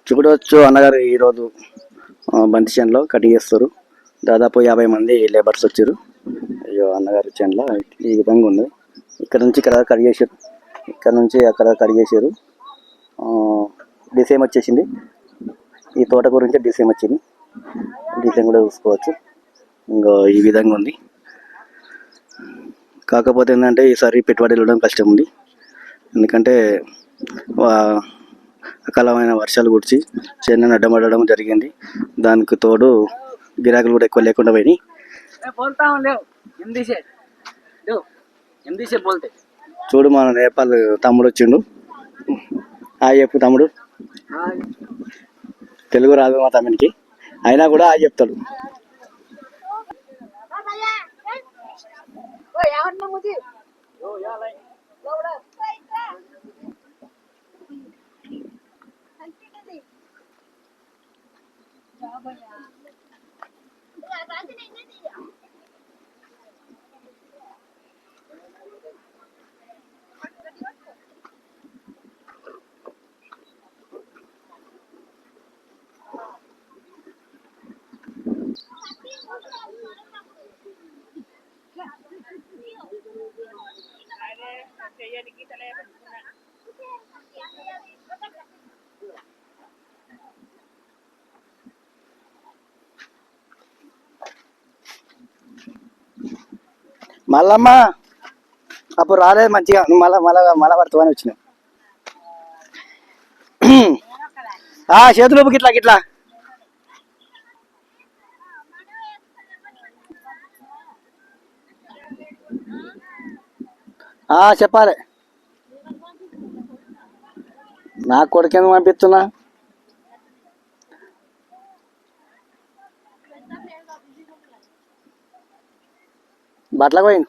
చూడవచ్చు అన్నగారు ఈరోజు బంతి చేనులో కటింగ్ చేస్తారు. దాదాపు 50 మంది లేబర్స్ వచ్చారు. అయ్యో అన్నగారి చేనులో ఈ విధంగా ఉంది. ఇక్కడ నుంచి ఇక్కడ కడిగేసారు, ఇక్కడ నుంచి అక్కడ కడిగేసారు. డిసైమ్ వచ్చేసింది. ఈ తోట గురించి డిసైమ్ వచ్చింది. డిసైమ్ కూడా చూసుకోవచ్చు. ఇంకా ఈ విధంగా ఉంది. కాకపోతే ఏంటంటే ఈసారి పెట్టుబడి వెళ్ళడం కష్టం ఉంది. ఎందుకంటే అకాలమైన వర్షాలు కురిచి చేను అడ్డమడడం జరిగింది. దానికి తోడు గిరాకులు కూడా ఎక్కువ లేకుండా పోయినాయి. చూడు మన నేపాల్ తమ్ముడు వచ్చిండు. హాయ్ చెప్పు తమ్ముడు. తెలుగు రాదు మా తమ్మునికి, అయినా కూడా హాయ్ చెప్తాడు. మళ్ళమ్మ అప్పుడు రాలేదు మంచిగా, మళ్ళా మళ్ళా మళ్ళా పడుతుందని వచ్చినావు. చేతులు గిట్లా గిట్లా చెప్పాలి. నా కొడుకేందుకు పంపిస్తున్నా? బట్టలకు పోయింది.